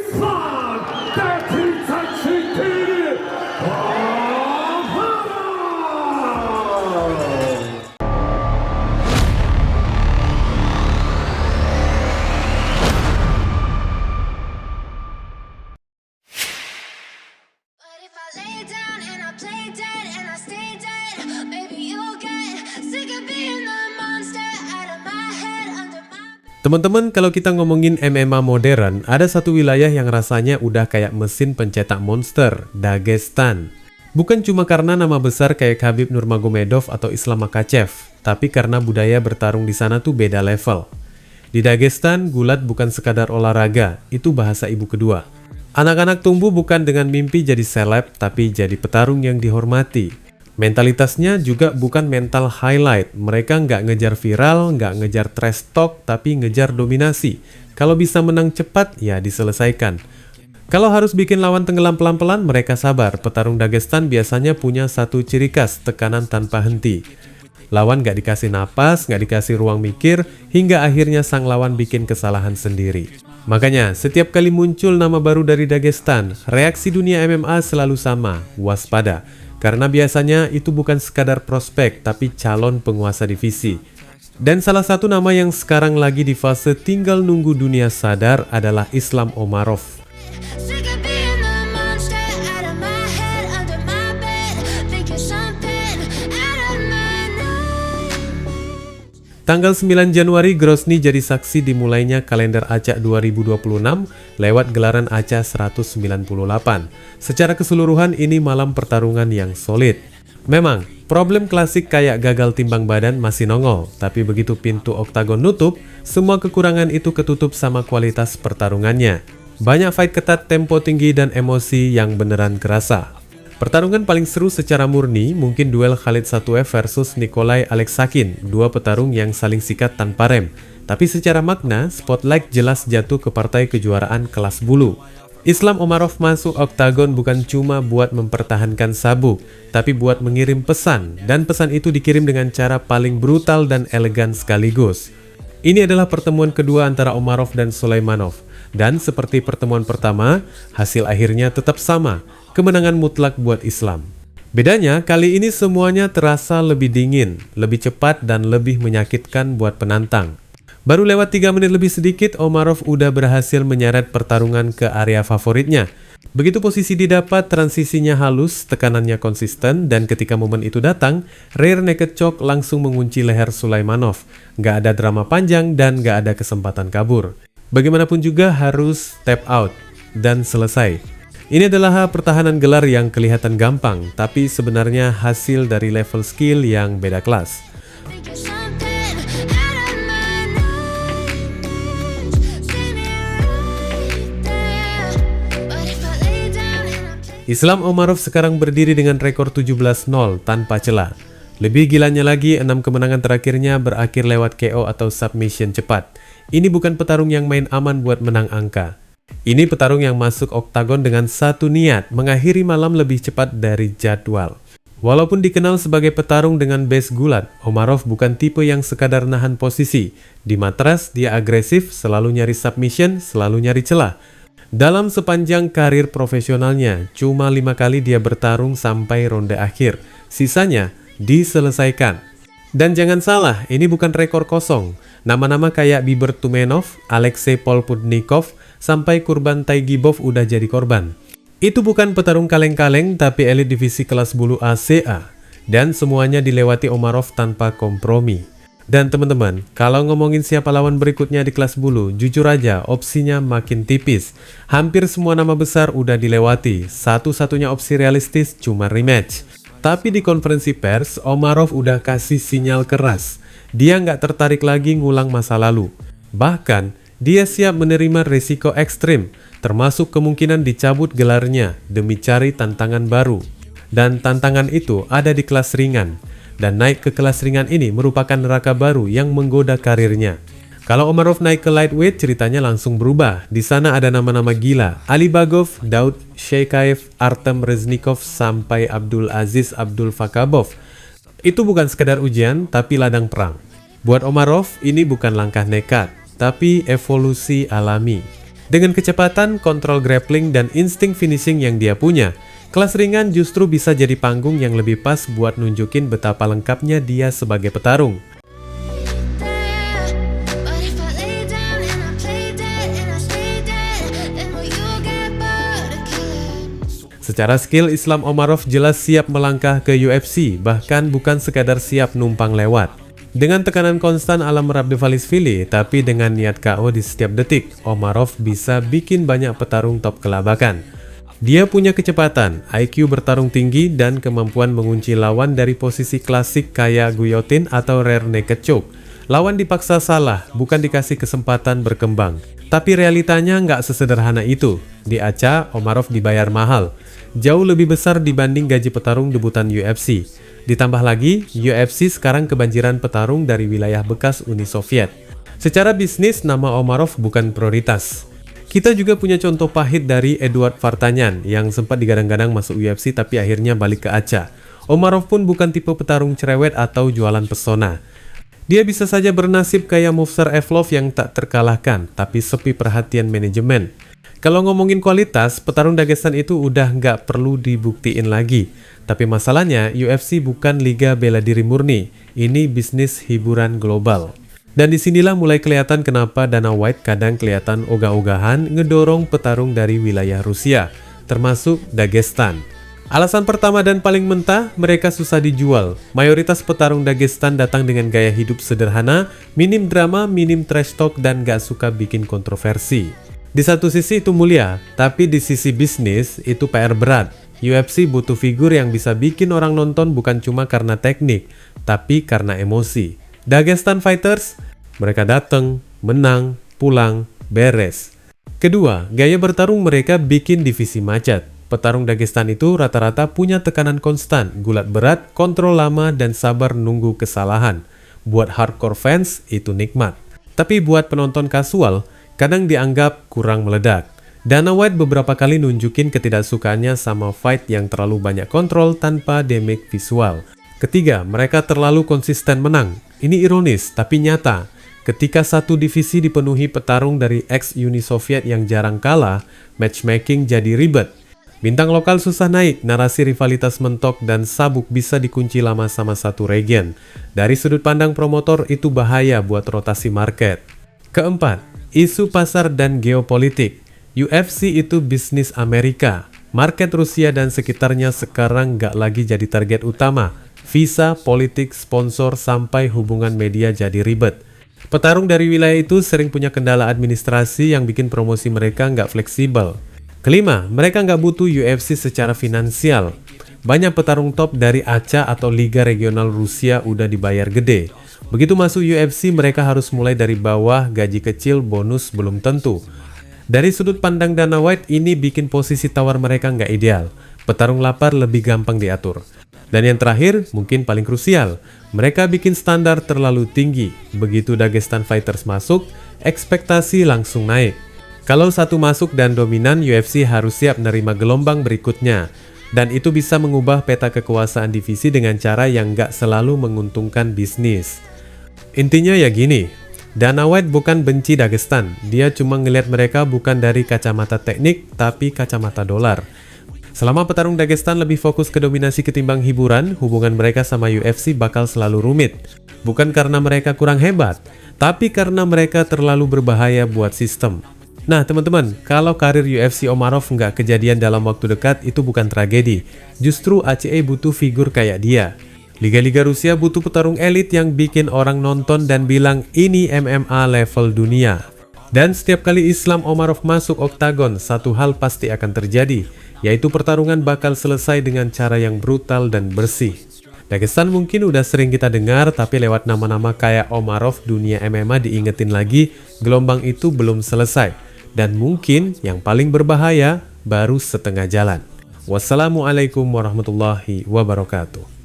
Islam Battle City But if I lay down and I play dead and I stay dead, maybe you'll get sick of being the monster out of my head, under my bed. Teman-teman, kalau kita ngomongin MMA modern, ada satu wilayah yang rasanya udah kayak mesin pencetak monster, Dagestan. Bukan cuma karena nama besar kayak Khabib Nurmagomedov atau Islam Makhachev, tapi karena budaya bertarung di sana tuh beda level. Di Dagestan, gulat bukan sekadar olahraga, itu bahasa ibu kedua. Anak-anak tumbuh bukan dengan mimpi jadi seleb, tapi jadi petarung yang dihormati. Mentalitasnya juga bukan mental highlight. Mereka nggak ngejar viral, nggak ngejar trash talk, tapi ngejar dominasi. Kalau bisa menang cepat, ya diselesaikan. Kalau harus bikin lawan tenggelam pelan-pelan, mereka sabar. Petarung Dagestan biasanya punya satu ciri khas, tekanan tanpa henti. Lawan nggak dikasih napas, nggak dikasih ruang mikir, hingga akhirnya sang lawan bikin kesalahan sendiri. Makanya, setiap kali muncul nama baru dari Dagestan, reaksi dunia MMA selalu sama, waspada. Karena biasanya itu bukan sekadar prospek, tapi calon penguasa divisi. Dan salah satu nama yang sekarang lagi di fase tinggal nunggu dunia sadar adalah Islam Omarov. Sick of being the monster out of my head, under my bed, thinking something out of my nose. Tanggal 9 Januari, Grozny jadi saksi dimulainya kalender Acak 2026 lewat gelaran Acak 198. Secara keseluruhan ini malam pertarungan yang solid. Memang, problem klasik kayak gagal timbang badan masih nongol, tapi begitu pintu oktagon nutup, semua kekurangan itu ketutup sama kualitas pertarungannya. Banyak fight ketat, tempo tinggi, dan emosi yang beneran kerasa. Pertarungan paling seru secara murni mungkin duel Khalid Satuev versus Nikolai Aleksakin, dua petarung yang saling sikat tanpa rem. Tapi secara makna, spotlight jelas jatuh ke partai kejuaraan kelas bulu. Islam Omarov masuk oktagon bukan cuma buat mempertahankan sabuk, tapi buat mengirim pesan, dan pesan itu dikirim dengan cara paling brutal dan elegan sekaligus. Ini adalah pertemuan kedua antara Omarov dan Sulaimanov, dan seperti pertemuan pertama, hasil akhirnya tetap sama, kemenangan mutlak buat Islam. Bedanya, kali ini semuanya terasa lebih dingin, lebih cepat, dan lebih menyakitkan buat penantang. Baru lewat 3 menit lebih sedikit, Omarov udah berhasil menyeret pertarungan ke area favoritnya. Begitu posisi didapat, transisinya halus, tekanannya konsisten, dan ketika momen itu datang, rear naked choke langsung mengunci leher Sulaimanov. Nggak ada drama panjang dan nggak ada kesempatan kabur. Bagaimanapun juga harus tap out dan selesai. Ini adalah pertahanan gelar yang kelihatan gampang, tapi sebenarnya hasil dari level skill yang beda kelas. Thinking something out of my nose. See me right there. But if I lay down and I play. Islam Omarov sekarang berdiri dengan rekor 17-0 tanpa celah. Lebih gilanya lagi, 6 kemenangan terakhirnya berakhir lewat KO atau submission cepat. Ini bukan petarung yang main aman buat menang angka. Ini petarung yang masuk oktagon dengan satu niat, mengakhiri malam lebih cepat dari jadwal. Walaupun dikenal sebagai petarung dengan base gulat, Omarov bukan tipe yang sekadar nahan posisi. Di matras, dia agresif, selalu nyari submission, selalu nyari celah. Dalam sepanjang karir profesionalnya, cuma 5 kali dia bertarung sampai ronde akhir. Sisanya diselesaikan. Dan jangan salah, ini bukan rekor kosong. Nama-nama kayak Bibert Tumenov, Alexei Polpudnikov, sampai Kurban Taigibov udah jadi korban. Itu bukan petarung kaleng-kaleng, tapi elit divisi kelas bulu ACA. Dan semuanya dilewati Omarov tanpa kompromi. Dan teman-teman, kalau ngomongin siapa lawan berikutnya di kelas bulu, jujur aja opsinya makin tipis. Hampir semua nama besar udah dilewati, satu-satunya opsi realistis cuma rematch. Tapi di konferensi pers, Omarov udah kasih sinyal keras. Dia nggak tertarik lagi ngulang masa lalu. Bahkan, dia siap menerima risiko ekstrim, termasuk kemungkinan dicabut gelarnya demi cari tantangan baru. Dan tantangan itu ada di kelas ringan. Dan naik ke kelas ringan ini merupakan neraka baru yang menggoda karirnya. Kalau Omarov naik ke lightweight, ceritanya langsung berubah. Di sana ada nama-nama gila, Ali Bagov, Daud Sheikaev, Artem Reznikov, sampai Abdul Aziz Abdul Fakabov. Itu bukan sekedar ujian, tapi ladang perang. Buat Omarov, ini bukan langkah nekat, tapi evolusi alami. Dengan kecepatan, kontrol grappling, dan insting finishing yang dia punya, kelas ringan justru bisa jadi panggung yang lebih pas buat nunjukin betapa lengkapnya dia sebagai petarung. there. But if I lay down and I play dead and I stay dead, then will you get bored of killing? Secara skill, Islam Omarov jelas siap melangkah ke UFC, bahkan bukan sekadar siap numpang lewat. Dengan tekanan konstan ala Merabdevalishvili, tapi dengan niat KO di setiap detik, Omarov bisa bikin banyak petarung top kelabakan. Dia punya kecepatan, IQ bertarung tinggi, dan kemampuan mengunci lawan dari posisi klasik kayak guillotine atau rear naked choke. Lawan dipaksa salah, bukan dikasih kesempatan berkembang. Tapi realitanya nggak sesederhana itu. Di Aceh, Omarov dibayar mahal, jauh lebih besar dibanding gaji petarung debutan UFC. Ditambah lagi, UFC sekarang kebanjiran petarung dari wilayah bekas Uni Soviet. Secara bisnis, nama Omarov bukan prioritas. Kita juga punya contoh pahit dari Edward Vartanyan yang sempat digadang-gadang masuk UFC tapi akhirnya balik ke Aceh. Omarov pun bukan tipe petarung cerewet atau jualan pesona. Dia bisa saja bernasib kayak Movsar Evlov yang tak terkalahkan, tapi sepi perhatian manajemen. Kalau ngomongin kualitas, petarung Dagestan itu udah nggak perlu dibuktiin lagi. Tapi masalahnya, UFC bukan liga bela diri murni. Ini bisnis hiburan global. Dan disinilah mulai kelihatan kenapa Dana White kadang kelihatan ogah-ogahan ngedorong petarung dari wilayah Rusia, termasuk Dagestan. Alasan pertama dan paling mentah, mereka susah dijual. Mayoritas petarung Dagestan datang dengan gaya hidup sederhana, minim drama, minim trash talk, dan gak suka bikin kontroversi. Di satu sisi itu mulia, tapi di sisi bisnis itu PR berat. UFC butuh figur yang bisa bikin orang nonton bukan cuma karena teknik, tapi karena emosi. Dagestan Fighters, mereka datang, menang, pulang, beres. Kedua, gaya bertarung mereka bikin divisi macet. Petarung Dagestan itu rata-rata punya tekanan konstan, gulat berat, kontrol lama, dan sabar nunggu kesalahan. Buat hardcore fans, itu nikmat. Tapi buat penonton kasual, kadang dianggap kurang meledak. Dana White beberapa kali nunjukin ketidaksukaannya sama fight yang terlalu banyak kontrol tanpa damage visual. Ketiga, mereka terlalu konsisten menang. Ini ironis, tapi nyata. Ketika satu divisi dipenuhi petarung dari ex-Uni Soviet yang jarang kalah, matchmaking jadi ribet. Bintang lokal susah naik, narasi rivalitas mentok dan sabuk bisa dikunci lama sama satu region. Dari sudut pandang promotor, itu bahaya buat rotasi market. Keempat, isu pasar dan geopolitik. UFC itu bisnis Amerika. Market Rusia dan sekitarnya sekarang nggak lagi jadi target utama. Visa, politik, sponsor, sampai hubungan media jadi ribet. Petarung dari wilayah itu sering punya kendala administrasi yang bikin promosi mereka nggak fleksibel. Kelima, mereka nggak butuh UFC secara finansial. Banyak petarung top dari Aceh atau Liga Regional Rusia udah dibayar gede. Begitu masuk UFC, mereka harus mulai dari bawah, gaji kecil, bonus belum tentu. Dari sudut pandang Dana White, ini bikin posisi tawar mereka nggak ideal. Petarung lapar lebih gampang diatur. Dan yang terakhir, mungkin paling krusial, mereka bikin standar terlalu tinggi. Begitu Dagestan Fighters masuk, ekspektasi langsung naik. Kalau satu masuk dan dominan, UFC harus siap menerima gelombang berikutnya. Dan itu bisa mengubah peta kekuasaan divisi dengan cara yang nggak selalu menguntungkan bisnis. Intinya ya gini, Dana White bukan benci Dagestan, dia cuma ngelihat mereka bukan dari kacamata teknik, tapi kacamata dolar. Selama petarung Dagestan lebih fokus ke dominasi ketimbang hiburan, hubungan mereka sama UFC bakal selalu rumit. Bukan karena mereka kurang hebat, tapi karena mereka terlalu berbahaya buat sistem. Nah teman-teman, kalau karir UFC Omarov nggak kejadian dalam waktu dekat, itu bukan tragedi. Justru ACE butuh figur kayak dia. Liga-liga Rusia butuh petarung elit yang bikin orang nonton dan bilang ini MMA level dunia. Dan setiap kali Islam Omarov masuk oktagon, satu hal pasti akan terjadi, yaitu pertarungan bakal selesai dengan cara yang brutal dan bersih. Dagestan mungkin udah sering kita dengar, tapi lewat nama-nama kayak Omarov, dunia MMA diingetin lagi, gelombang itu belum selesai. Dan mungkin yang paling berbahaya baru setengah jalan. Wassalamualaikum warahmatullahi wabarakatuh.